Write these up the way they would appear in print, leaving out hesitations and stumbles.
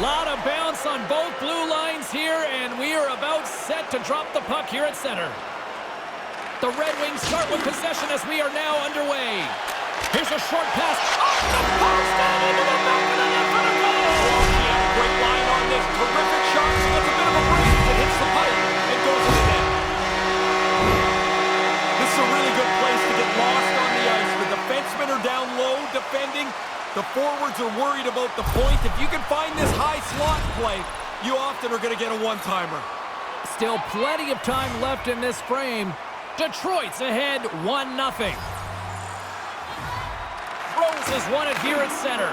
Lot of bounce on both blue lines here, and we are about set to drop the puck here at center. The Red Wings start with possession as we are now underway. Here's a short pass off the post and into the back of the net for the goal. He had a great line on this. Terrific shot. He gets a bit of a breeze. It hits the pipe and goes in the net. This is a really good place to get lost on the ice. The defensemen are down low defending. The forwards are worried about the point. If you can find this high slot play, you often are going to get a one-timer. Still plenty of time left in this frame. Detroit's ahead 1-0. Rose has won it here at center.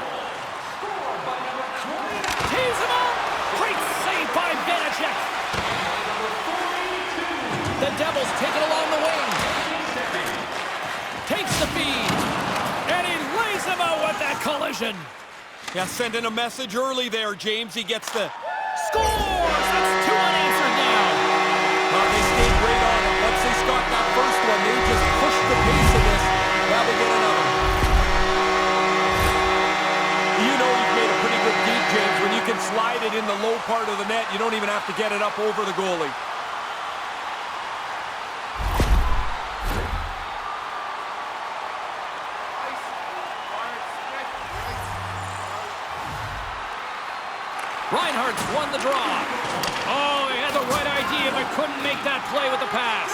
Tees him up. Great save by Vanacek. The Devils take it along the wing. Takes the feed. And he lays him out with that collision. Yeah, sending a message early there, James. He gets the... Scores! That's two unanswered now. They stayed great on it. Once they got that first one, they just pushed the pace of this. Now they get another. You know you've made a pretty good deed, James, when you can slide it in the low part of the net. You don't even have to get it up over the goalie. Reinhardt's won the draw. Oh, he had the right idea, but couldn't make that play with the pass.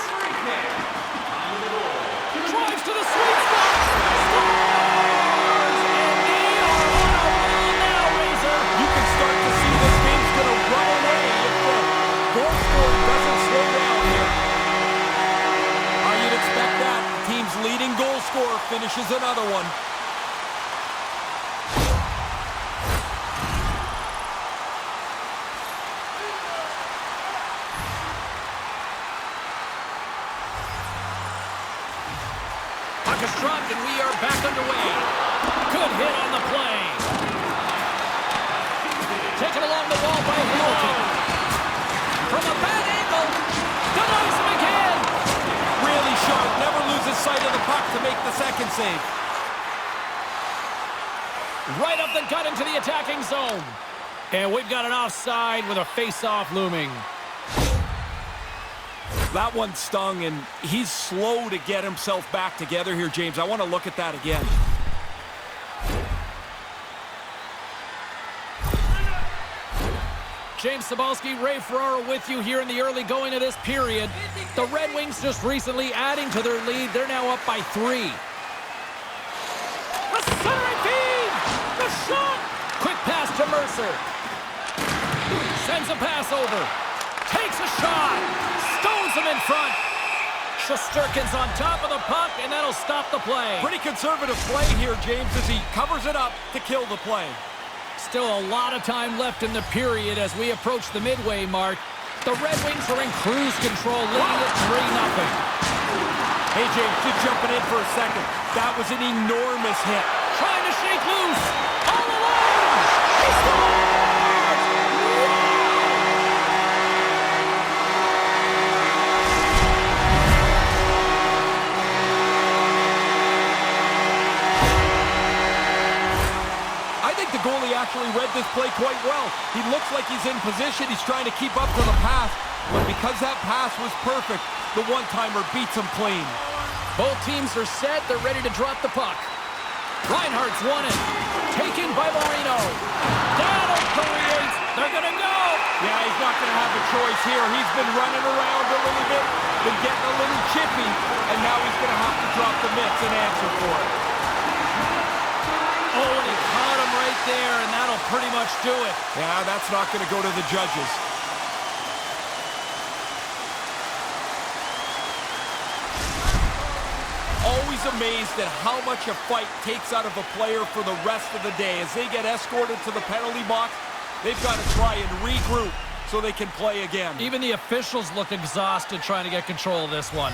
Drives to the sweet spot. Scores! And they are on a roll now, Razor. You can start to see this game's going to run away if the goal scoring doesn't slow down here. You'd expect that. The team's leading goal scorer finishes another one. Puck is dropped and we are back underway. Good hit on the play. Taken along the wall by Hamilton. From a bad angle. Denies him again. Really sharp. Never loses sight of the puck to make the second save. Right up the gut into the attacking zone. And we've got an offside with a face-off looming. That one stung, and he's slow to get himself back together here, James. I want to look at that again. James Cybulski, Ray Ferraro with you here in the early going of this period. The Red Wings just recently adding to their lead. They're now up by 3. The centering feed! The shot! Quick pass to Mercer. Sends a pass over. Takes a shot. Stones him in front. Shesterkin's on top of the puck, and that'll stop the play. Pretty conservative play here, James, as he covers it up to kill the play. Still a lot of time left in the period as we approach the midway mark. The Red Wings are in cruise control, leading it 3-0. Hey, James, just jumping in for a second. That was an enormous hit. Trying to shake loose. All alone. He scores! The goalie actually read this play quite well. He looks like he's in position. He's trying to keep up to the pass. But because that pass was perfect, the one-timer beats him clean. Both teams are set. They're ready to drop the puck. Reinhardt's won it. Taken by Marino. That'll create. They're going to go. Yeah, he's not going to have a choice here. He's been running around a little bit, been getting a little chippy, and now he's going to have to drop the mitts and answer for it. Oh, and he caught him right there, and that'll pretty much do it. Yeah, that's not going to go to the judges. Always amazed at how much a fight takes out of a player for the rest of the day. As they get escorted to the penalty box, they've got to try and regroup so they can play again. Even the officials look exhausted trying to get control of this one.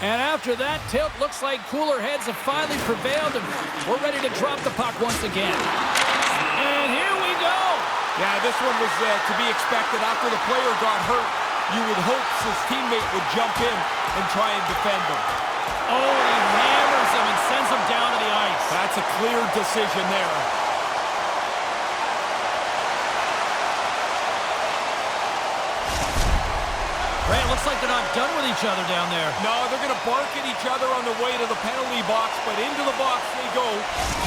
And after that tilt, looks like cooler heads have finally prevailed, and we're ready to drop the puck once again. And here we go. Yeah, this one was to be expected. After the player got hurt, you would hope his teammate would jump in and try and defend him. Oh, and he hammers him and sends him down to the ice. That's a clear decision there. Ray, it looks like they're not done with each other down there. No, they're going to bark at each other on the way to the penalty box, but into the box they go.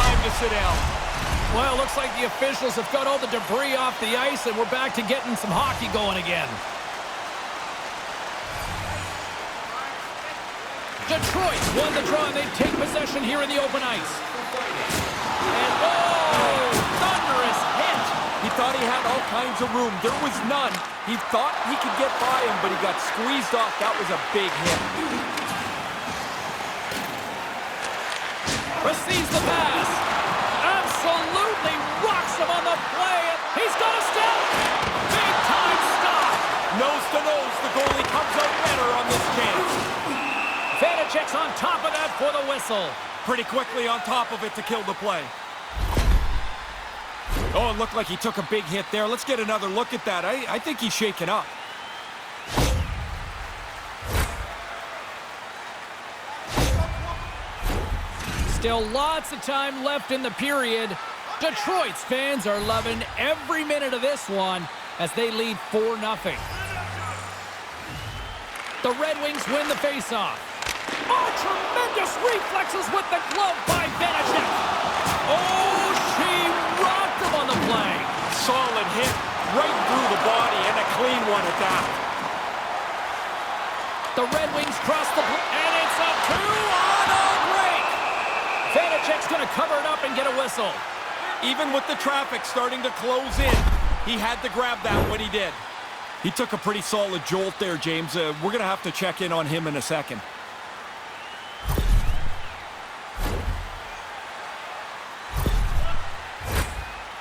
Time to sit down. Well, it looks like the officials have got all the debris off the ice, and we're back to getting some hockey going again. Detroit won the draw, and they take possession here in the open ice. And, oh, thunderous hit. He thought he had all kinds of room. There was none. He thought he could get by him, but he got squeezed off. That was a big hit. Receives the pass. Absolutely rocks him on the play. He's got a step. Big time stop. Nose to nose, the goalie comes out better on this chance. Vanacek's on top of that for the whistle. Pretty quickly on top of it to kill the play. Oh, it looked like he took a big hit there. Let's get another look at that. I think he's shaken up. Still lots of time left in the period. Detroit's fans are loving every minute of this one as they lead 4-0. The Red Wings win the faceoff. Oh, tremendous reflexes with the glove by Vanacek. Oh, she rocked him on the play. Solid hit right through the body, and a clean one at that. The Red Wings cross the and it's a 2-on break. Vanacek's going to cover it up and get a whistle. Even with the traffic starting to close in, he had to grab that when he did. He took a pretty solid jolt there, James. We're going to have to check in on him in a second.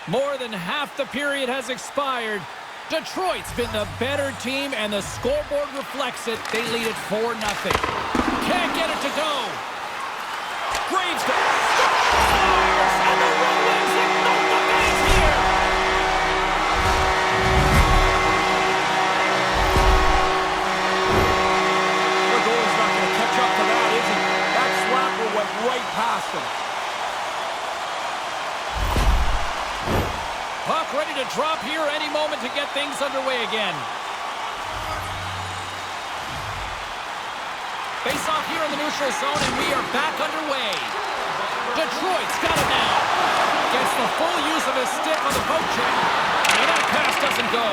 More than half the period has expired. Detroit's been the better team, and the scoreboard reflects it. They lead it 4-0. Can't get it to go. Graves scores! And the Red Wings ignite the fans here. The goalie's not going to catch up to that, is he? That slapper went right past him. Puck ready to drop here any moment to get things underway again. Face off here in the neutral zone, and we are back underway. Detroit's got it now. Gets the full use of his stick on the poke check, and that pass doesn't go.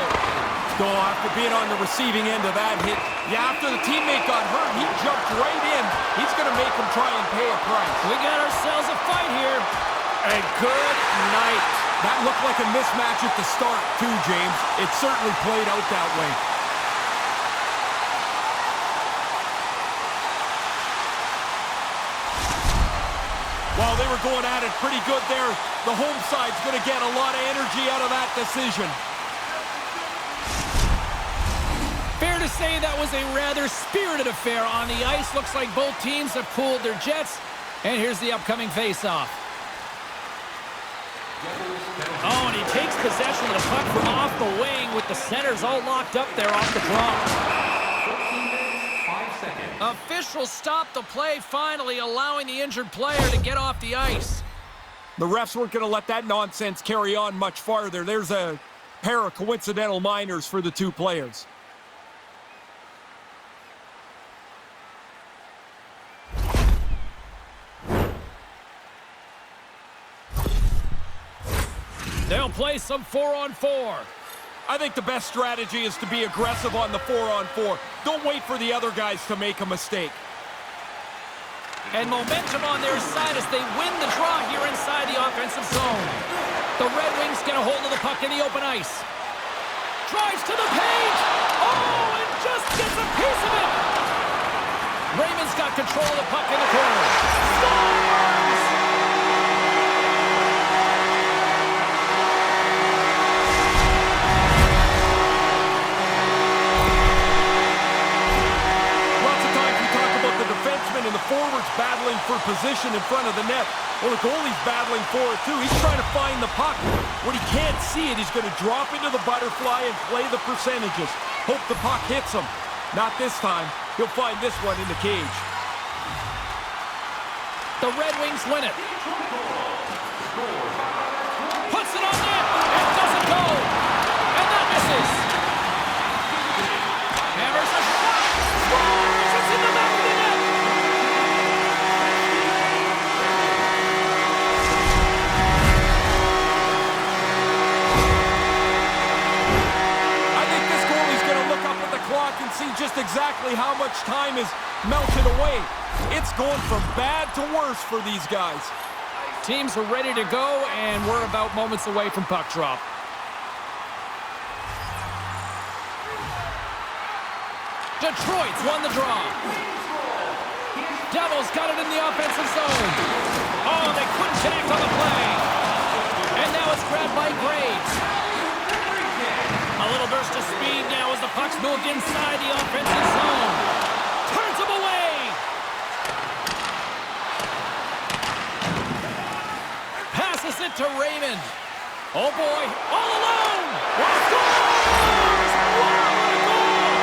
After being on the receiving end of that hit, after the teammate got hurt, he jumped right in. He's going to make him try and pay a price. We got ourselves a fight here. And good night. That looked like a mismatch at the start, too, James. It certainly played out that way. While they were going at it pretty good there, the home side's going to get a lot of energy out of that decision. Fair to say that was a rather spirited affair on the ice. Looks like both teams have cooled their jets. And here's the upcoming face-off. Oh, and he takes possession of the puck from off the wing with the centers all locked up there off the draw. 5 seconds. Officials stop the play, finally allowing the injured player to get off the ice. The refs weren't going to let that nonsense carry on much farther. There's a pair of coincidental minors for the two players. They'll play some 4-on-4. I think the best strategy is to be aggressive on the 4-on-4. Don't wait for the other guys to make a mistake. And momentum on their side as they win the draw here inside the offensive zone. The Red Wings get a hold of the puck in the open ice. Drives to the paint. Oh, and just gets a piece of it. Raymond's got control of the puck in the corner. Scores! And the forwards battling for position in front of the net. Well, the goalie's battling for it, too. He's trying to find the puck. When he can't see it, he's going to drop into the butterfly and play the percentages. Hope the puck hits him. Not this time. He'll find this one in the cage. The Red Wings win it. Puts it on net. It doesn't go. And that misses. Hammers a shot. just exactly how much time is melted away. It's going from bad to worse for these guys. Teams are ready to go, and we're about moments away from puck drop. Detroit's won the draw. Devils got it in the offensive zone. Oh, they couldn't connect on the play. And now it's grabbed by Graves. A little burst of speed now as the puck's moved inside the offensive zone. Turns him away. Passes it to Raymond. Oh boy, all alone. Scores! Wow, what a goal!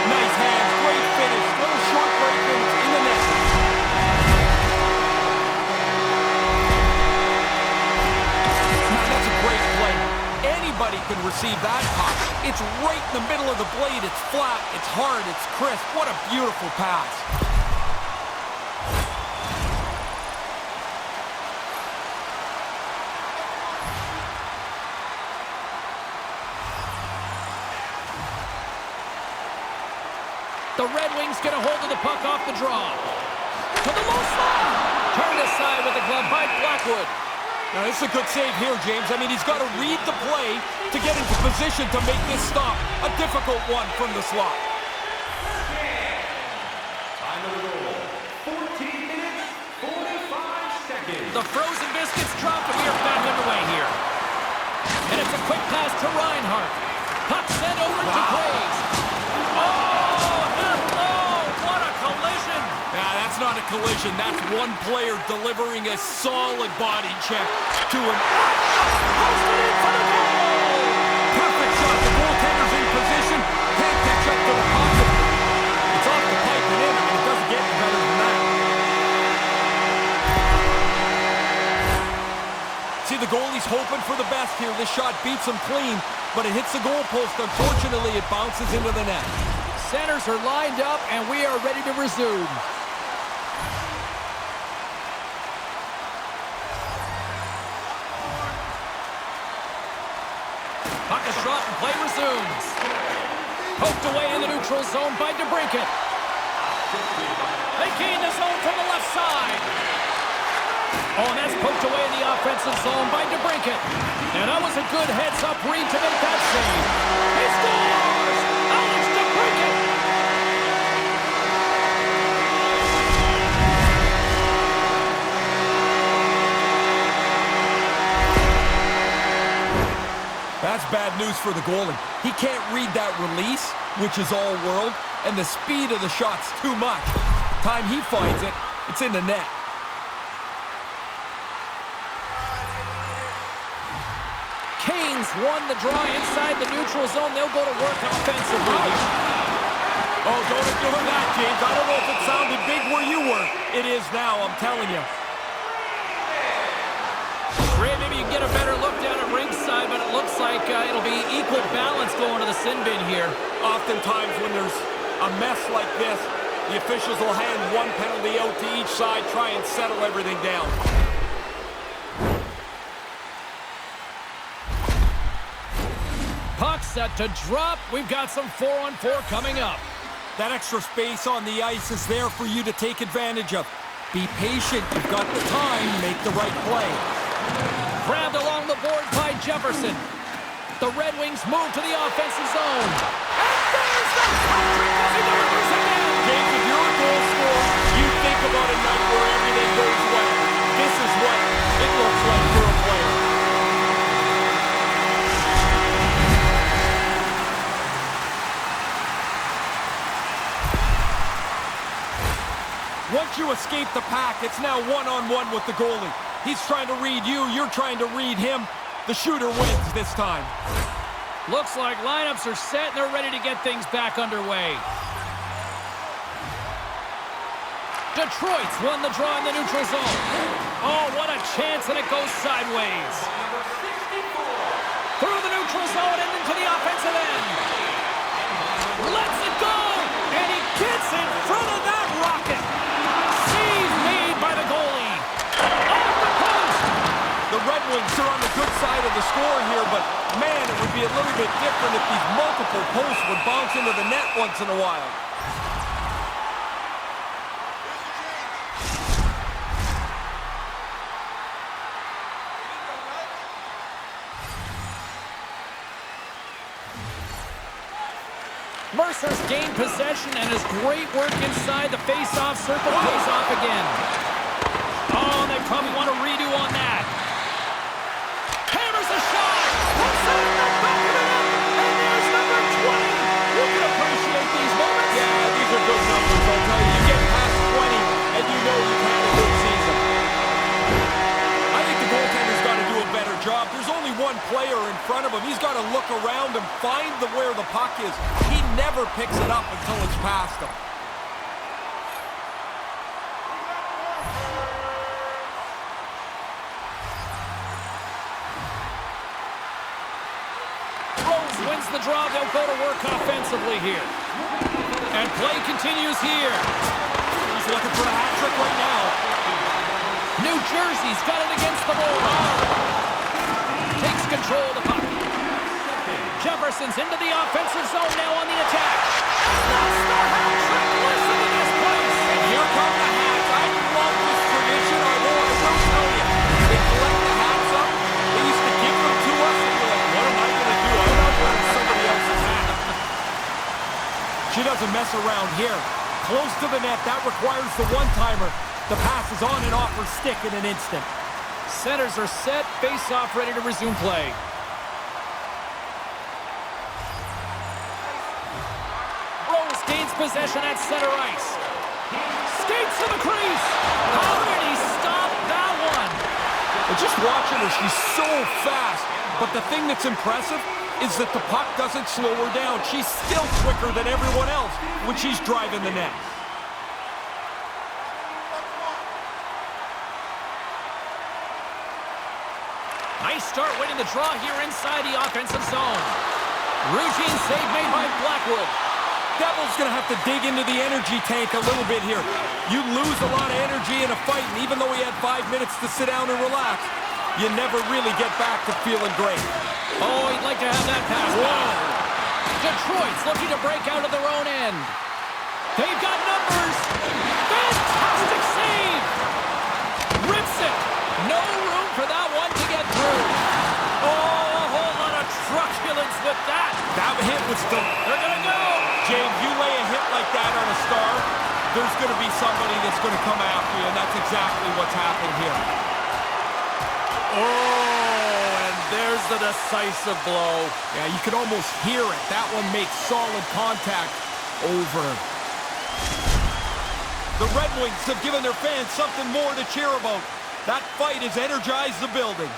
Nice hands, great finish. Little short break and it's in the net. Man, that's a great play. Anybody can receive that puck. It's right in the middle of the blade. It's flat, it's hard, it's crisp. What a beautiful pass. The Red Wings get a hold of the puck off the draw. To the low slot. Turned aside with the glove by Blackwood. Now, this is a good save here, James. I mean, he's got to read the play to get into position to make this stop. A difficult one from the slot. Time of the goal, 14 minutes, 45 seconds. The frozen biscuits dropped, and we are back underway here. And it's a quick pass to Reinhart. Puck sent over to Graves. Oh, hello! What a collision! Nah, that's not a collision. That's one player delivering a solid body check to him. Posted in for the goal! Perfect shot. The goaltender's in position. Can't catch up to the pocket. It's off the pipe and in. I mean, it doesn't get any better than that. See, the goalie's hoping for the best here. This shot beats him clean, but it hits the goalpost. Unfortunately, it bounces into the net. Centers are lined up, and we are ready to resume. Puck is dropped and play resumes. Poked away in the neutral zone by DeBrincat. They gain the zone from the left side. Oh, and that's poked away in the offensive zone by DeBrincat. And that was a good heads-up read to make that save. He scores! Alex DeBrincat! That's bad news for the goalie. He can't read that release, which is all world, and the speed of the shot's too much. Time he finds it, it's in the net. Canes won the draw inside the neutral zone. They'll go to work offensively. Oh, don't ignore that, James. I don't know if it sounded big where you were. It is now, I'm telling you. Ray, maybe you can get a better look down at ringside, but it looks like it'll be equal balance going to the sin bin here. Oftentimes when there's a mess like this, the officials will hand one penalty out to each side, try and settle everything down. Puck set to drop. We've got some 4-on-4 coming up. That extra space on the ice is there for you to take advantage of. Be patient. You've got the time. Make the right play. Grabbed along the board by Jefferson. The Red Wings move to the offensive zone. And there's the hat-trick as he delivers again. James, if you're a goal scorer, you think about a night where everything goes well. This is what it looks like for a player. Once you escape the pack, it's now one-on-one with the goalie. He's trying to read you, you're trying to read him. The shooter wins this time. Looks like lineups are set and they're ready to get things back underway. Detroit's won the draw in the neutral zone. Oh, what a chance, and it goes sideways. Through the neutral zone and into the offensive end. Lets it go, and he gets in front of that rocket. Save made by the goalie. Off the post. The Red Wings are on the good side of the score here, but man, it would be a little bit different if these multiple posts would bounce into the net once in a while. Mercer's gained possession, and his great work inside the face-off circle pays off again. Oh, they probably want a redo on that. Hammers a shot! Puts it in the back of the net! And there's number 20! You can appreciate these moments. Yeah, these are good numbers, I'll tell you. You get past 20, and you know you've had a good season. I think the goaltender's got to do a better job. There's only one player in front of him. He's got to look around and find where the puck is. He never picks it up until it's past him. Rose wins the draw. They'll go to work offensively here. And play continues here. He's looking for a hat trick right now. New Jersey's got it against the goal. Takes control of the puck. Jefferson's into the offensive zone now on the attack. That's the hat trick. Listen to this place. And here come the hats. I love this tradition. I will tell you. They collect the hats up. They used to give them to us. And you're like, what am I going to do? I'm not wearing somebody else's hat. She doesn't mess around here. Close to the net. That requires the one-timer. The pass is on and off her stick in an instant. Centers are set. Face-off ready to resume play. Rose gains possession at center ice. Skates to the crease. How did he stop that one? And just watching her, she's so fast. But the thing that's impressive is that the puck doesn't slow her down. She's still quicker than everyone else when she's driving the net. Nice start winning the draw here inside the offensive zone. Routine save made by Blackwood. Devils going to have to dig into the energy tank a little bit here. You lose a lot of energy in a fight, and even though he had 5 minutes to sit down and relax, you never really get back to feeling great. Oh, he'd like to have that pass. Whoa. Detroit's looking to break out of their own end. They've got numbers. Fantastic save. Rips it. No room for that one to get through. Oh, a whole lot of truculence with that. That hit was still... They're going to go. James, you lay a hit like that on a star, there's going to be somebody that's going to come after you, and that's exactly what's happened here. Oh, and there's the decisive blow. Yeah, you could almost hear it. That one makes solid contact. Over. The Red Wings have given their fans something more to cheer about. That fight has energized the building.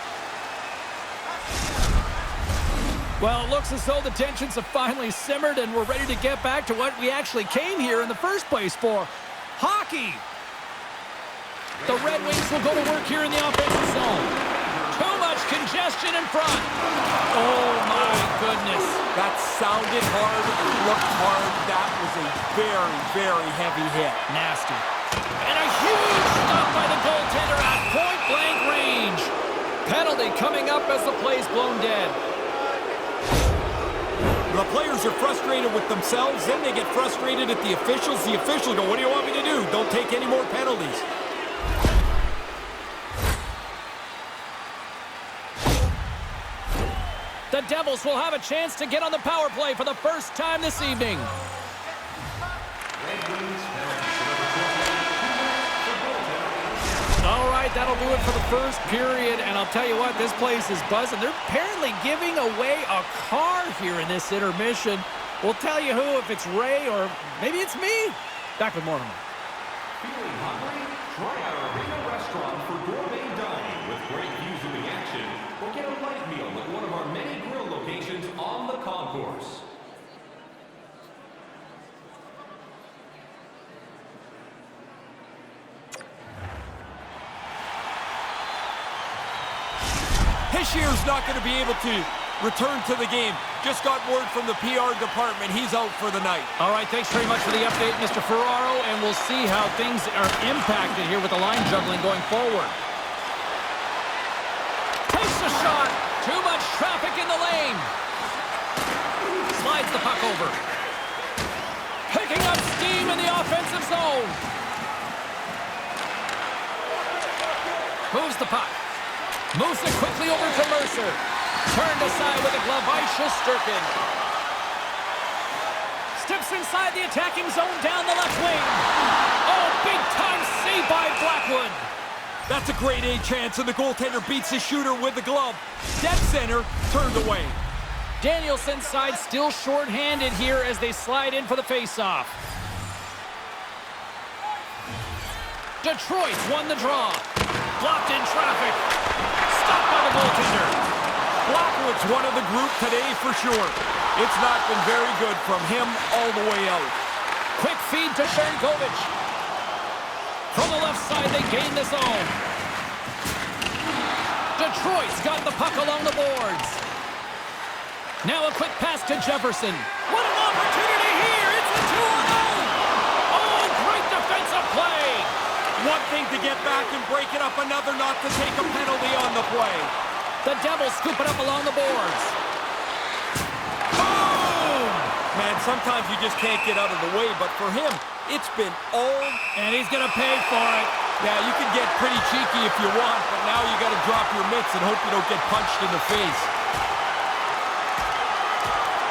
Well, it looks as though the tensions have finally simmered and we're ready to get back to what we actually came here in the first place for. Hockey! The Red Wings will go to work here in the offensive zone. Too much congestion in front. Oh, my goodness. That sounded hard. It looked hard. That was a very, very heavy hit. Nasty. And a huge stop by the goaltender at point-blank range. Penalty coming up as the play's blown dead. The players are frustrated with themselves, then they get frustrated at the officials. The officials go, what do you want me to do? Don't take any more penalties. The Devils will have a chance to get on the power play for the first time this evening. All right, that'll do it for the first period, and I'll tell you what, this place is buzzing. They're apparently giving away a car here in this intermission. We'll tell you who, if it's Ray or maybe it's me. Back with more in a moment. Feeling hungry? Try our arena restaurant for gourmet dining with great views of the action, or get a light meal at one of our many grill locations on the concourse. Hishier's not going to be able to return to the game. Just got word from the PR department. He's out for the night. All right, thanks very much for the update, Mr. Ferraro, and we'll see how things are impacted here with the line juggling going forward. Takes the lane. Slides the puck over. Picking up steam in the offensive zone. Moves the puck. Moves it quickly over to Mercer. Turned aside with a glove by Shesterkin. Steps inside the attacking zone down the left wing. Oh, big-time save by Blackwood. That's a great A chance, and the goaltender beats the shooter with the glove. Dead center, turned away. Danielson's side still short-handed here as they slide in for the face-off. Detroit's won the draw. Blocked in traffic. Stopped by the goaltender. Blackwood's one of the group today for sure. It's not been very good from him all the way out. Quick feed to Sharangovich. From the left side, they gain the zone. Detroit's got the puck along the boards. Now a quick pass to Jefferson. What an opportunity here! It's a 2-on-0! Oh, great defensive play! One thing to get back and break it up, another not to take a penalty on the play. The Devils scoop it up along the boards. Boom! Man, sometimes you just can't get out of the way, but for him, it's been all... And he's going to pay for it. Yeah, you can get pretty cheeky if you want, but now you got to drop your mitts and hope you don't get punched in the face.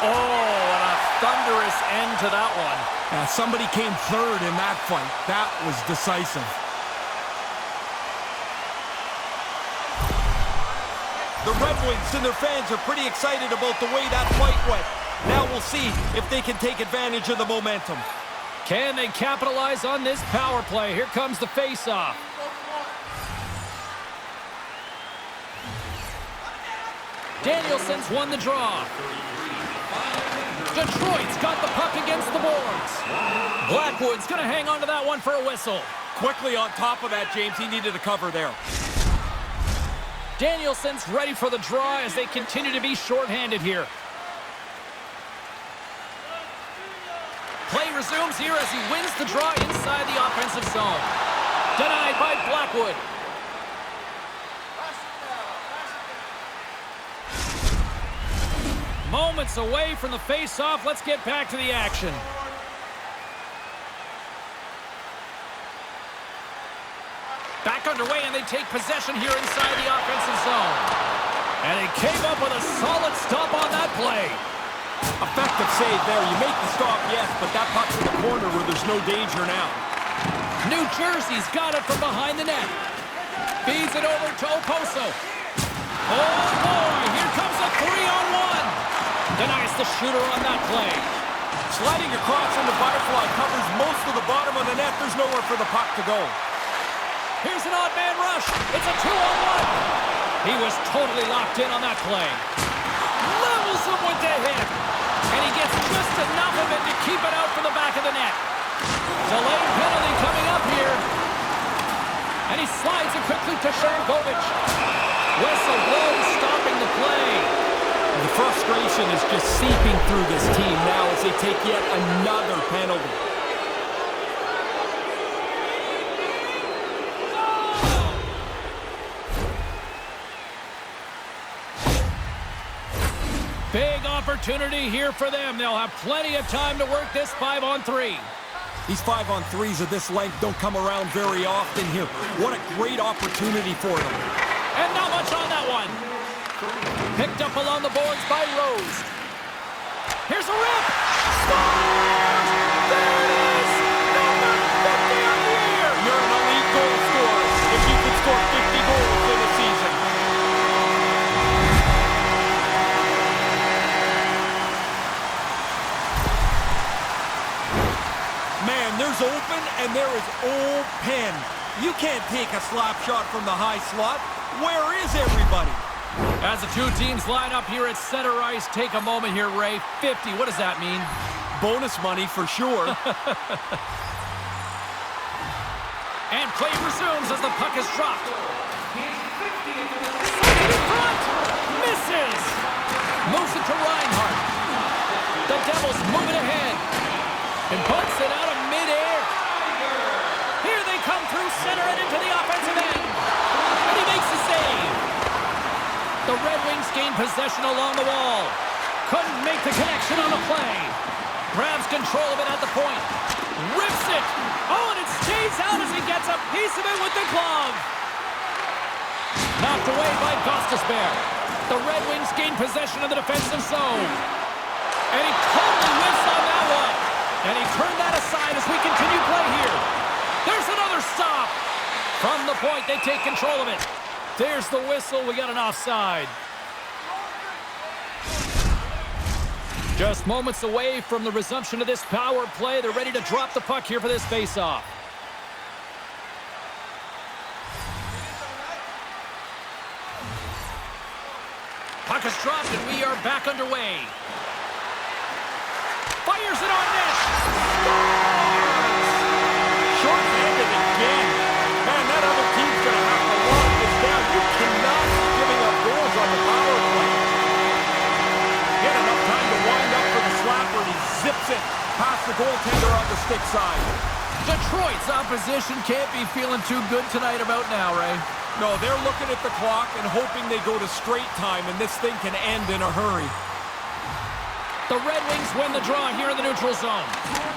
Oh, and a thunderous end to that one. Yeah, somebody came third in that fight. That was decisive. The Red Wings and their fans are pretty excited about the way that fight went. Now we'll see if they can take advantage of the momentum. Can they capitalize on this power play? Here comes the face-off. Danielson's won the draw. Detroit's got the puck against the boards. Blackwood's going to hang on to that one for a whistle. Quickly on top of that, James. He needed a cover there. Danielson's ready for the draw as they continue to be shorthanded here. Play resumes here as he wins the draw inside the offensive zone. Denied by Blackwood. Moments away from the face-off. Let's get back to the action. Back underway, and they take possession here inside the offensive zone. And he came up with a solid stop on that play. Effective save there. You make the stop, yes, but that puck's in the corner where there's no danger now. New Jersey's got it from behind the net. Feeds it over to Oposo. Oh, boy, here comes a 3-on-1. Denies the shooter on that play. Sliding across in the butterfly covers most of the bottom of the net. There's nowhere for the puck to go. Here's an odd man rush. It's a 2-on-1. He was totally locked in on that play. Levels him with the hit. And he gets just enough of it to keep it out for the back of the net. Delayed penalty coming up here. And he slides it quickly to Sharangovich. Whistle blows, stopping the play. The frustration is just seeping through this team now as they take yet another penalty. Big opportunity here for them. They'll have plenty of time to work this 5-on-3. These 5-on-3s of this length don't come around very often here. What a great opportunity for them. And not much on that one. Picked up along the boards by Rose. Here's a rip. Scores! There it is! Number 50 of the year! You're an elite goal scorer if you can score 50 goals in a season. Man, there's open and there is open. You can't take a slap shot from the high slot. Where is everybody? As the two teams line up here at center ice, take a moment here, Ray. 50, what does that mean? Bonus money for sure. And play resumes as the puck is dropped. Second in front! Misses! Moves it to Reinhart. The Devils move it ahead. And bunts it out of midair. Here they come through center and into the offensive end. And he makes the save. The Red Wings gain possession along the wall. Couldn't make the connection on the play. Grabs control of it at the point. Rips it. Oh, and it stays out as he gets a piece of it with the glove. Knocked away by Gostisbehere. The Red Wings gain possession of the defensive zone. And he totally whiffs on that one. And he turned that aside as we continue play here. There's another stop. From the point, they take control of it. There's the whistle. We got an offside. Just moments away from the resumption of this power play. They're ready to drop the puck here for this face-off. Puck is dropped, and we are back underway. Fires it on net. Short-handed again. Man, that other team's going to have to lock this down. You cannot be giving up goals on the power play. He had enough time to wind up for the slapper, and he zips it past the goaltender on the stick side. Detroit's opposition can't be feeling too good tonight about now, Ray. No, they're looking at the clock and hoping they go to straight time, and this thing can end in a hurry. The Red Wings win the draw here in the neutral zone.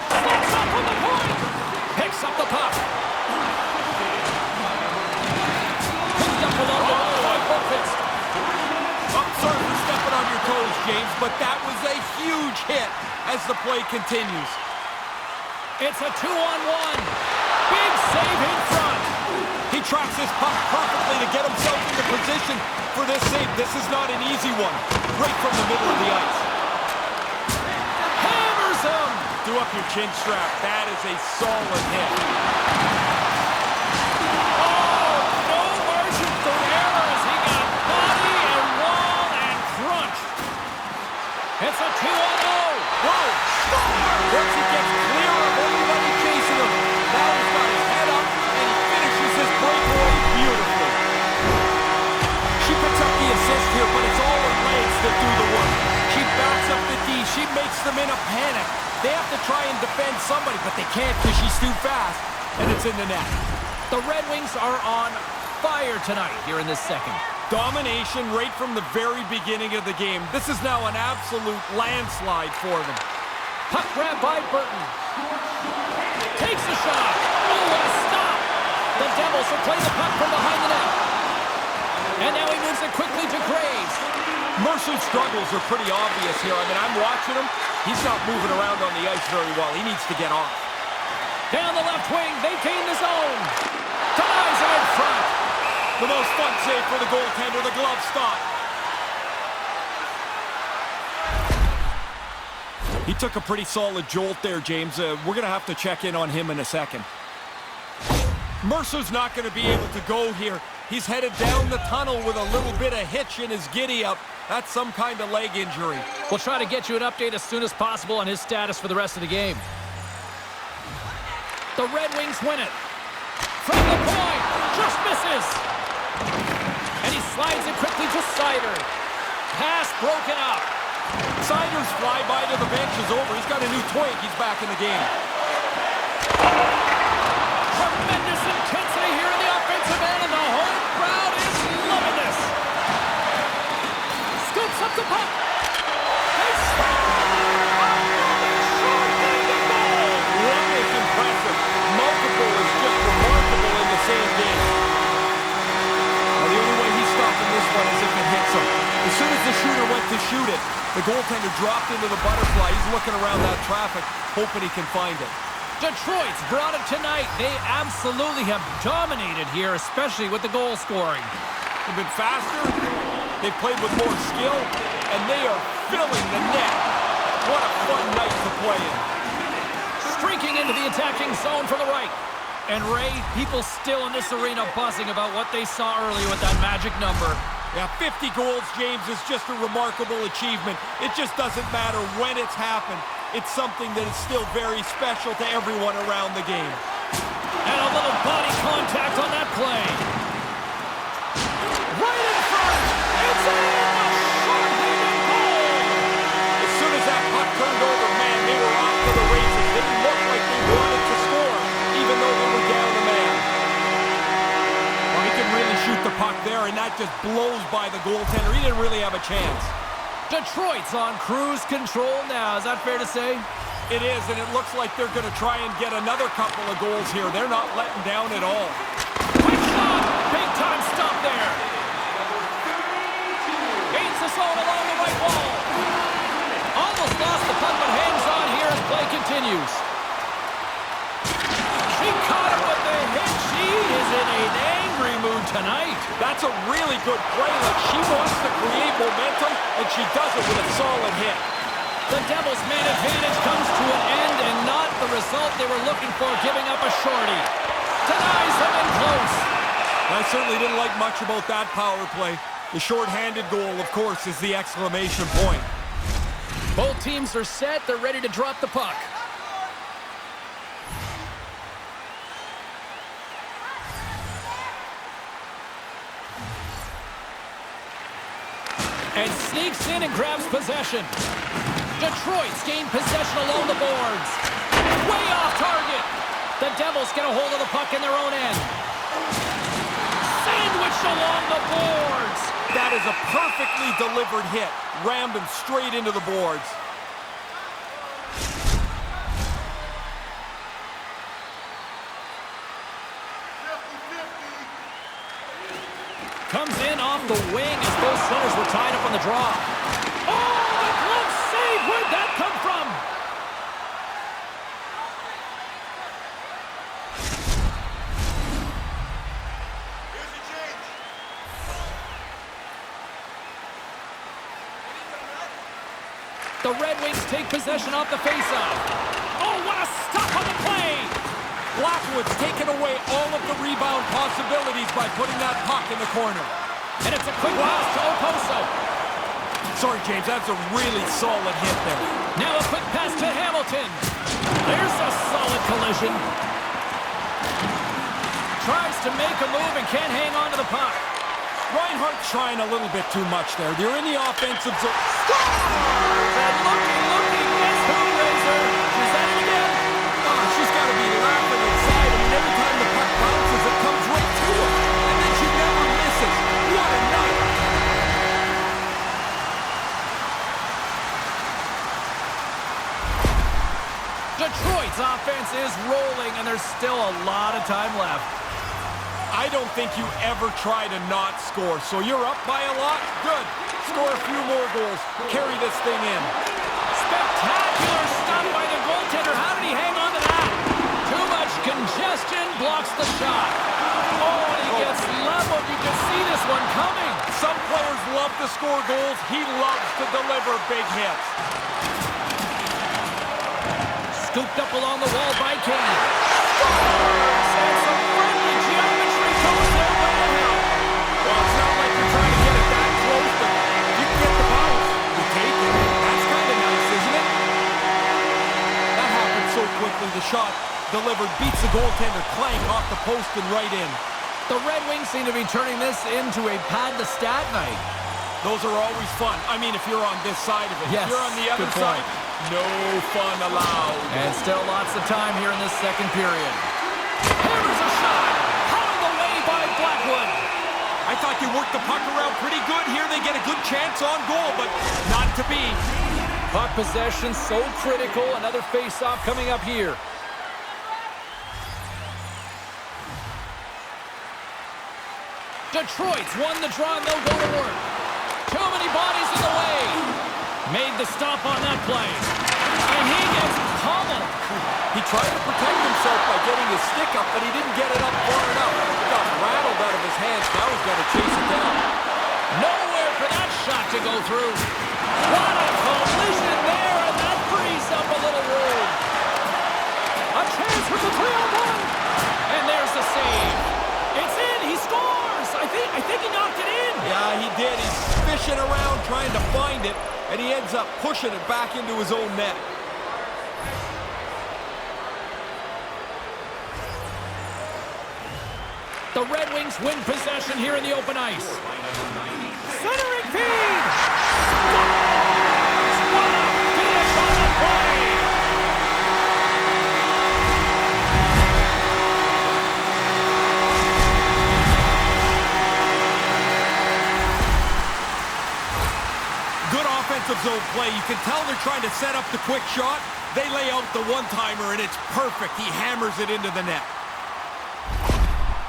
Slips up from the point. Picks up the puck. Picked up along the wall by Burkett. I'm sorry for stepping on your toes, James, but that was a huge hit as the play continues. It's a 2-on-1. Big save in front. He tracks his puck perfectly to get himself into position for this save. This is not an easy one. Right from the middle of the ice. Hammers him. Do up your chin strap. That is a solid hit. Oh, no margin for error as he got body and wall and crunched. It's a 2-on-0. Whoa! Once he gets clear of everybody chasing him, now he's got his head up and he finishes his breakaway beautifully. She picks up the assist here, but it's all her legs that do the work. She backs up the D. She makes them in a panic. They have to try and defend somebody, but they can't because she's too fast, and it's in the net. The Red Wings are on fire tonight here in this second. Domination right from the very beginning of the game. This is now an absolute landslide for them. Puck grab by Burton. Takes the shot. Oh, what a stop. The Devils will play the puck from behind the net. And now he moves it quickly to Graves. Mercer's struggles are pretty obvious here. I mean, I'm watching him. He's not moving around on the ice very well. He needs to get off. Down the left wing, they gain the zone. Ties it in front. The most fun save for the goaltender, the glove stop. He took a pretty solid jolt there, James. We're going to have to check in on him in a second. Mercer's not going to be able to go here. He's headed down the tunnel with a little bit of hitch in his giddy-up. That's some kind of leg injury. We'll try to get you an update as soon as possible on his status for the rest of the game. The Red Wings win it. From the point, just misses. And he slides it quickly to Sider. Pass broken up. Sider's flyby to the bench is over. He's got a new twink. He's back in the game. Tremendous intensity here in the offensive end, and the whole crowd is loving this. Scoops up the puck. They score! Short-handed goal! One is impressive. Multiple is just remarkable in the same game. Well, the only way he's stopping this one is if it hits him. As soon as the shooter went to shoot it, the goaltender dropped into the butterfly. He's looking around that traffic, hoping he can find it. Detroit's brought it tonight. They absolutely have dominated here, especially with the goal scoring. They've been faster, they've played with more skill, and they are filling the net. What a fun night to play in. Streaking into the attacking zone from the right. And Ray, people still in this arena buzzing about what they saw earlier with that magic number. Yeah, 50 goals, James, is just a remarkable achievement. It just doesn't matter when it's happened. It's something that is still very special to everyone around the game. And a little body contact on that play. Right in front. It's a short-handed goal. As soon as that puck turned over, man, they were off to the races. They looked like they wanted to score, even though they were down the man. Well, he can really shoot the puck there. there, and that just blows by the goaltender. He didn't really have a chance. Detroit's on cruise control now. Is that fair to say? It is, and it looks like they're going to try and get another couple of goals here. They're not letting down at all. Quick shot! Big time stop there. Gains the zone along the right wall. Almost lost the puck, but hangs on here as play continues. She caught him with the hit. She is in an angry mood tonight. That's a really good play. Like, she wants to create momentum, and she does it with a solid hit. The Devils' man advantage comes to an end, and not the result they were looking for, giving up a shorty. Denies them in close. I certainly didn't like much about that power play. The short-handed goal, of course, is the exclamation point. Both teams are set. They're ready to drop the puck. And sneaks in and grabs possession. Detroit's gained possession along the boards. Way off target. The Devils get a hold of the puck in their own end. Sandwiched along the boards. That is a perfectly delivered hit. Rammed him straight into the boards. Comes in off the wing as both centers were tied up on the draw. Oh, the glove save! Where'd that come from? The Red Wings take possession off the faceoff. Oh, what a stop on the play! Blackwood's taken away all of the rebound possibilities by putting that puck in the corner. And it's a quick pass to Oposo. Sorry, James, that's a really solid hit there. Now a quick pass to Hamilton. There's a solid collision. Tries to make a move and can't hang on to the puck. Reinhart's trying a little bit too much there. They're in the offensive zone. And looking, yes, who Razor? Is that it again? Oh, she's got to be laughing inside. I mean, every time the puck bounces, it comes right to her. And then she never misses. What a night. Detroit's offense is rolling, and there's still a lot of time left. I don't think you ever try to not score. So you're up by a lot? Good. Score a few more goals. Carry this thing in. Spectacular stop by the goaltender. How did he hang on to that? Too much congestion blocks the shot. Oh, and he gets leveled. You can see this one coming. Some players love to score goals. He loves to deliver big hits. Scooped up along the wall by Kane. Scores! And some friendly geometry goes their way to help. Well, it's not like you're trying to get it that close, but if you can get the bounce, you take it. That's kind of nice, isn't it? That happened so quickly. The shot delivered beats the goaltender, clank off the post and right in. The Red Wings seem to be turning this into a pad-the-stat night. Those are always fun. I mean, if you're on this side of it. Yes, if you're on the other good point. side, no fun allowed. And still lots of time here in this second period. Here's a shot! Hauled away by Blackwood. I thought they worked the puck around pretty good here. They get a good chance on goal, but not to be. Puck possession so critical. Another face-off coming up here. Detroit's won the draw and they'll go to work. Too many bodies in the way. Made the stop on that play. And he gets pummeled. He tried to protect himself by getting his stick up, but he didn't get it up far enough. It got rattled out of his hands. Now he's got to chase it down. Nowhere for that shot to go through. What a collision there, and that frees up a little room. A chance for the 3-on-1. And there's the save. It's in. He scores. I think he knocked it in. Yeah, he did. He's fishing around trying to find it, and he ends up pushing it back into his own net. The Red Wings win possession here in the open ice. Centering feed! Scores! What a finish on the play! they're trying to set up the quick shot, they lay out the one-timer, and it's perfect. He hammers it into the net.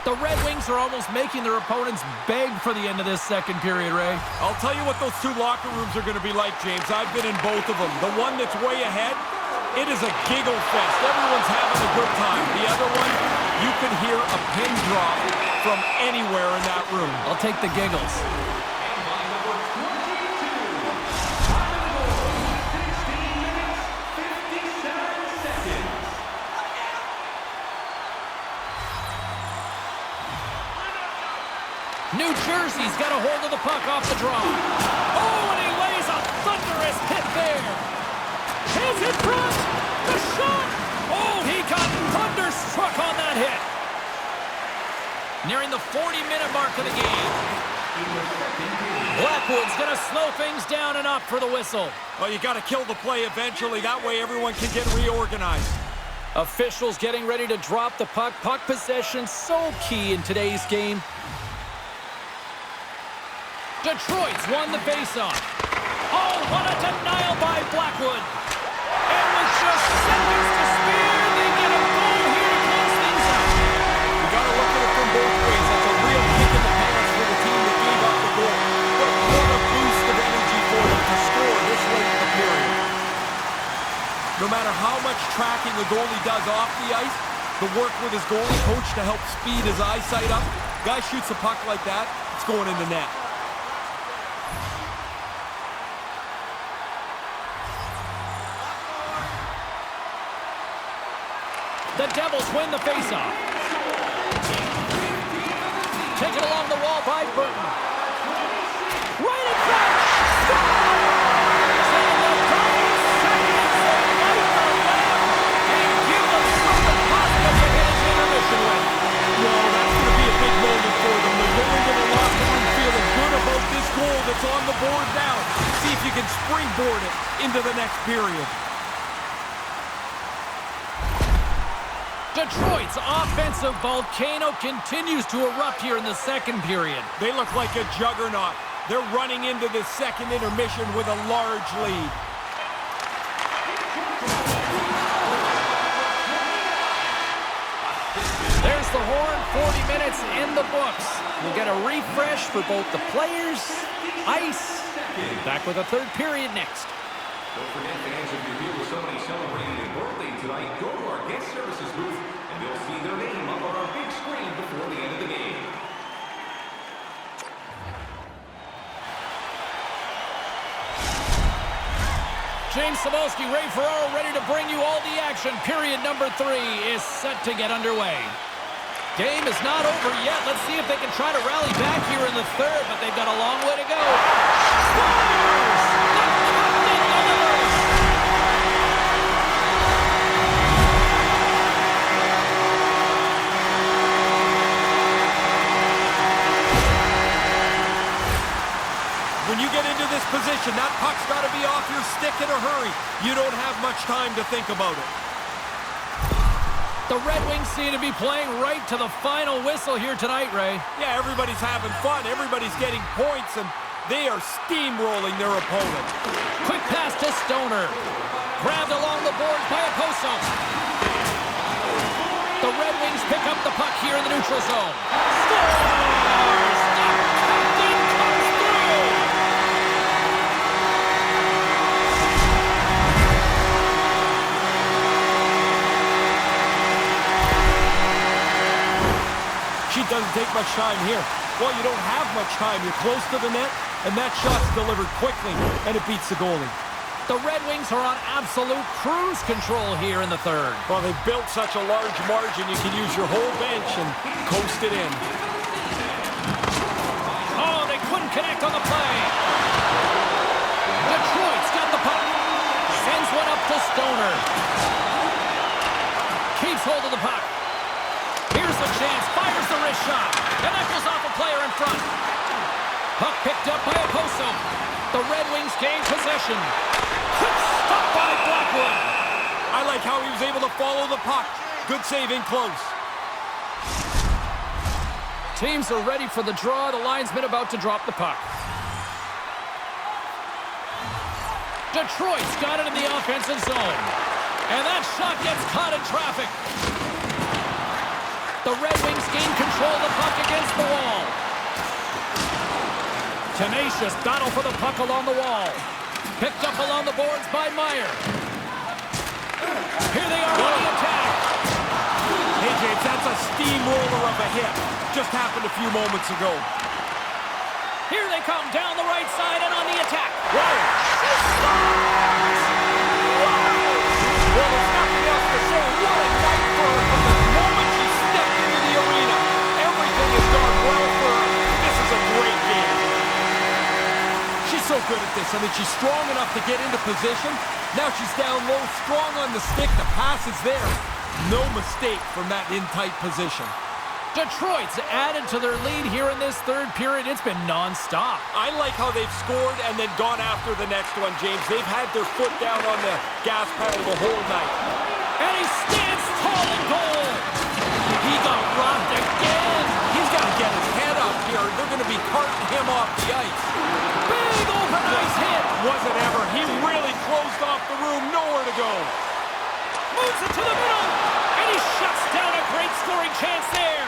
The Red Wings are almost making their opponents beg for the end of this second period, Ray. I'll tell you what those two locker rooms are going to be like, James. I've been in both of them. The one that's way ahead, it is a giggle fest. Everyone's having a good time. The other one, you can hear a pin drop from anywhere in that room. I'll take the giggles. New Jersey's got a hold of the puck off the draw. Oh, and he lays a thunderous hit there. Is it front? The shot! Oh, he got thunderstruck on that hit. Nearing the 40-minute mark of the game. Blackwood's going to slow things down and up for the whistle. Well, you got to kill the play eventually. That way everyone can get reorganized. Officials getting ready to drop the puck. Puck possession so key in today's game. Detroit's won the faceoff. Oh, what a denial by Blackwood. And with just seconds to spare, they get a goal here to close things out. You got to look at it from both ways. That's a real kick in the pants for the team that gave up the goal. But what a boost of energy for them to score this late in the period. No matter how much tracking the goalie does off the ice, the work with his goalie coach to help speed his eyesight up, guy shoots a puck like that, it's going in the net. The Devils win the faceoff. Taken along the wall by Burton. Right in front. Scores! And the Devils seconds light the lamp and give them something positive to hit his intermission with. Well, that's going to be a big moment for them. They're going into the locker room feeling good about this goal that's on the board now. See if you can springboard it into the next period. Detroit's offensive volcano continues to erupt here in the second period. They look like a juggernaut. They're running into this second intermission with a large lead. There's the horn, 40 minutes in the books. We'll get a refresh for both the players, ice. Back with a third period next. Don't forget, fans, if you're here with somebody celebrating their birthday tonight, go to our guest services booth, and you'll see their name up on our big screen before the end of the game. James Cebulski, Ray Ferraro ready to bring you all the action. Period number 3 is set to get underway. Game is not over yet. Let's see if they can try to rally back here in the third, but they've got a long way to go. Scores! When you get into this position, that puck's got to be off your stick in a hurry. You don't have much time to think about it. The Red Wings seem to be playing right to the final whistle here tonight, Ray. Yeah, everybody's having fun. Everybody's getting points, and they are steamrolling their opponent. Quick pass to Stoner. Grabbed along the boards by Oposo. The Red Wings pick up the puck here in the neutral zone. Scores! The captain comes through! She doesn't take much time here. Well, you don't have much time. You're close to the net, and that shot's delivered quickly, and it beats the goalie. The Red Wings are on absolute cruise control here in the third. Well, they've built such a large margin, you can use your whole bench and coast it in. Oh, they couldn't connect on the play. Detroit's got the puck. Sends one up to Stoner. Keeps hold of the puck. Here's the chance. Fires the wrist shot. And that goes off a player in front. Puck picked up by Oposo. The Red Wings gain possession. Quick stop by Blackwood. I like how he was able to follow the puck. Good save in close. Teams are ready for the draw. The linesman about to drop the puck. Detroit's got it in the offensive zone. And that shot gets caught in traffic. The Red Wings gain control of the puck against the wall. Tenacious battle for the puck along the wall. Picked up along the boards by Meyer. Here they are on the attack. Hey, James, that's a steamroller of a hit. Just happened a few moments ago. Here they come down the right side and on the attack. Whoa! Well, there's nothing else to say. What a night for her from the moment she stepped into the arena. Everything has gone well for her. This is a great game. She's so good at this. I mean, she's strong enough to get into position. Now she's down low, strong on the stick. The pass is there. No mistake from that in-tight position. Detroit's added to their lead here in this third period. It's been non-stop. I like how they've scored and then gone after the next one, James. They've had their foot down on the gas pedal the whole night. And he stands tall in goal. He got rocked again. He's got to get his head up here. They're going to be carting him off the ice. Big open ice hit. Wasn't ever. He really closed off the room. Nowhere to go. Moves it to the middle. And he shuts down a great scoring chance there.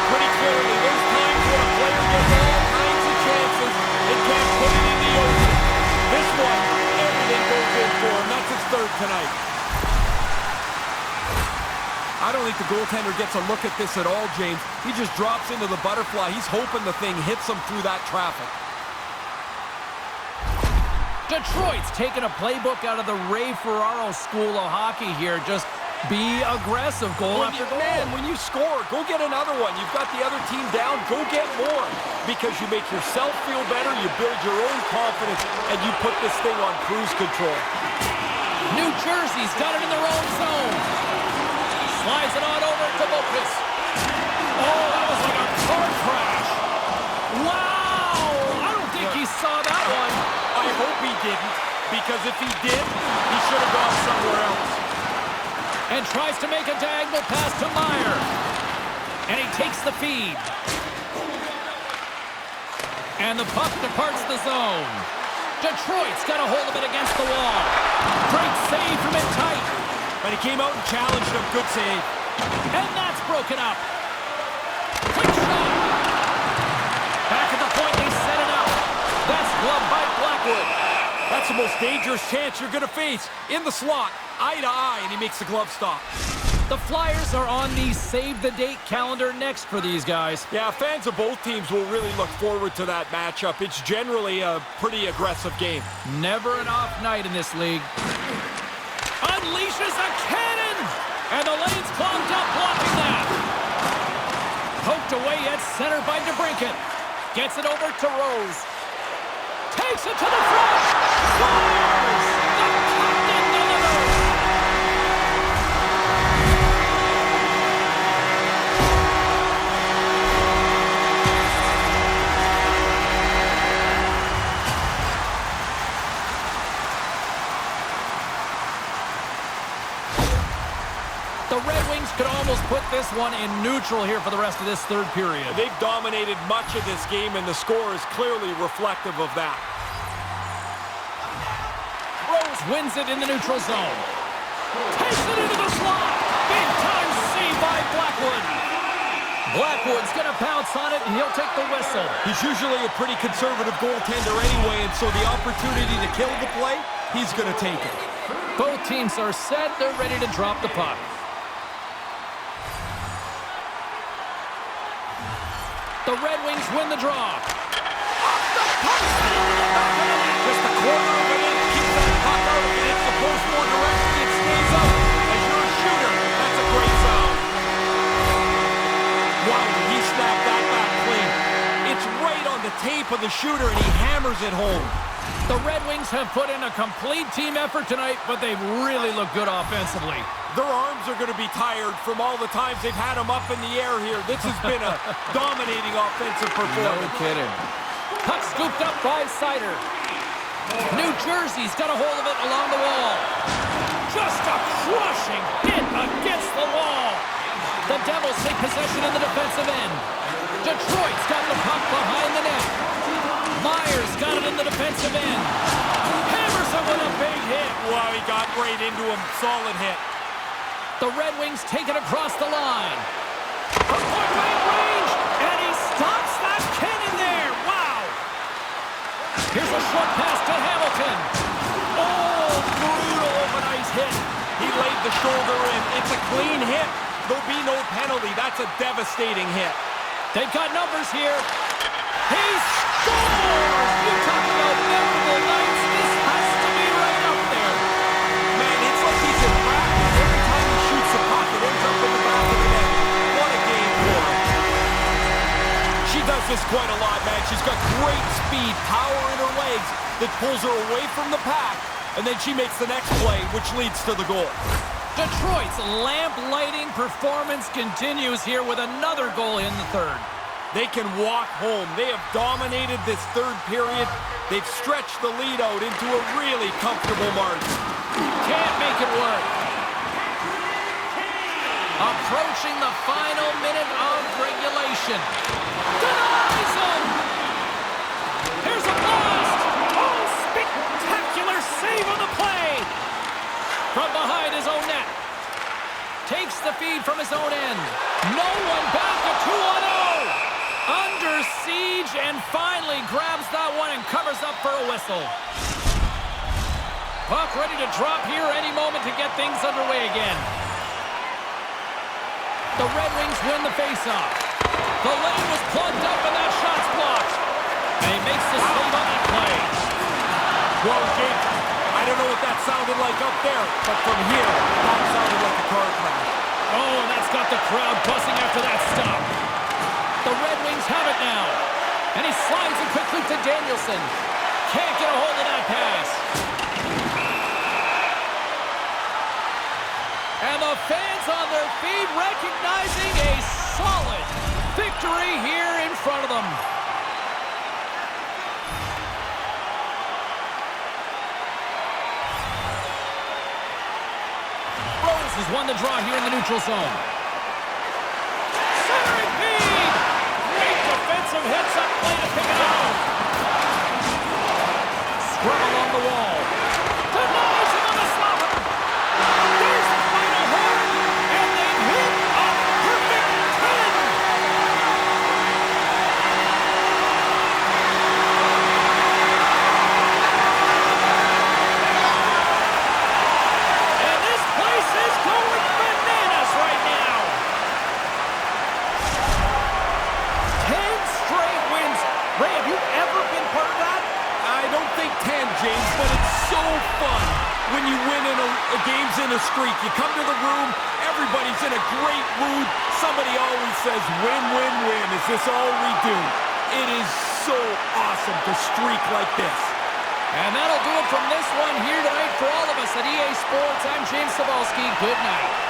Pretty clearly, there's times when a player gets all kinds of chances and can't put it in the open. This one, everything goes in for him. That's his third tonight. I don't think the goaltender gets a look at this at all, James. He just drops into the butterfly. He's hoping the thing hits him through that traffic. Detroit's taking a playbook out of the Ray Ferraro school of hockey here. Just be aggressive, goal after goal. Man, when you score, go get another one. You've got the other team down, go get more. Because you make yourself feel better, you build your own confidence, and you put this thing on cruise control. New Jersey's got it in their own zone. Slides it on over to Lopez. Oh, that was like a car crash. Wow! I don't think he saw that one. I hope he didn't, because if he did, he should have gone somewhere else. And tries to make a diagonal pass to Meyer. And he takes the feed. And the puck departs the zone. Detroit's got a hold of it against the wall. Great save from in tight. And he came out and challenged him. Good save. And that's broken up. Quick shot. Back at the point, they set it up. That's gloved by Blackwood. That's the most dangerous chance you're going to face. In the slot, eye to eye, and he makes the glove stop. The Flyers are on the save-the-date calendar next for these guys. Yeah, fans of both teams will really look forward to that matchup. It's generally a pretty aggressive game. Never an off night in this league. Unleashes a cannon! And the lane's clogged up, blocking that. Poked away at center by DeBrincat. Gets it over to Rose. Takes it to the front. Scores! The captain delivers! The Red Wings could almost put this one in neutral here for the rest of this third period. They've dominated much of this game, and the score is clearly reflective of that. Rose wins it in the neutral zone. Takes it into the slot. Big time save by Blackwood. Blackwood's going to pounce on it, and he'll take the whistle. He's usually a pretty conservative goaltender anyway, and so the opportunity to kill the play, he's going to take it. Both teams are set. They're ready to drop the puck. The Red Wings win the draw. Just a quarter of an inch keeps that puck out. If it hits the post more directly, it stays out. As you're a shooter, that's a great sound. Wow, he snapped that back clean. It's right on the tape of the shooter, and he hammers it home. The Red Wings have put in a complete team effort tonight, but they've really looked good offensively. Their arms are going to be tired from all the times they've had them up in the air here. This has been a dominating offensive performance. No kidding. Puck scooped up by Sider. New Jersey's got a hold of it along the wall. Just a crushing hit against the wall. The Devils take possession in the defensive end. Detroit's got the puck behind the net. Myers got it in the defensive end. Hammers him with a big hit. Wow, he got right into him. Solid hit. The Red Wings take it across the line. From point-blank range, and he stops that cannon there. Wow. Here's a short pass to Hamilton. Oh, brutal open ice hit. He laid the shoulder in. It's a clean hit. There'll be no penalty. That's a devastating hit. They've got numbers here. He scores! You talk about memorable nights. This has to be right up there. Man, it's like he's in practice. Every time he shoots the puck, it ends up in the back of the net. What a game for him. She does this quite a lot, man. She's got great speed, power in her legs that pulls her away from the pack, and then she makes the next play, which leads to the goal. Detroit's lamp-lighting performance continues here with another goal in the third. They can walk home. They have dominated this third period. They've stretched the lead out into a really comfortable margin. Can't make it work. Approaching the final minute of regulation. Denies him! Here's a blast! Oh, spectacular save on the play! From behind his own net. Takes the feed from his own end. No one back, a 2-on-0! Under siege, and finally grabs that one and covers up for a whistle. Puck ready to drop here any moment to get things underway again. The Red Wings win the faceoff. The lane was plugged up and that shot's blocked. And he makes the save on that play. Well, Jake, I don't know what that sounded like up there, but from here, that sounded like a car crash. Oh, and that's got the crowd buzzing after that stop. The Red Wings have it now. And he slides it quickly to Danielson. Can't get a hold of that pass. And the fans on their feet recognizing a solid victory here in front of them. Rose has won the draw here in the neutral zone. Centering feed! Great defensive hits up play to pick it out. Scrum along the wall. Denies him on the slaughter. There's the final horn, and they've hit a perfect 10. And this place is going bananas right now. 10 straight wins. Ray, have you ever been part of that? I don't think 10, James, but it's so fun when you win in a game's in a streak. You come to the room, everybody's in a great mood. Somebody always says, win, win, win. Is this all we do? It is so awesome to streak like this. And that'll do it from this one here tonight for all of us at EA Sports. I'm James Cebulski. Good night.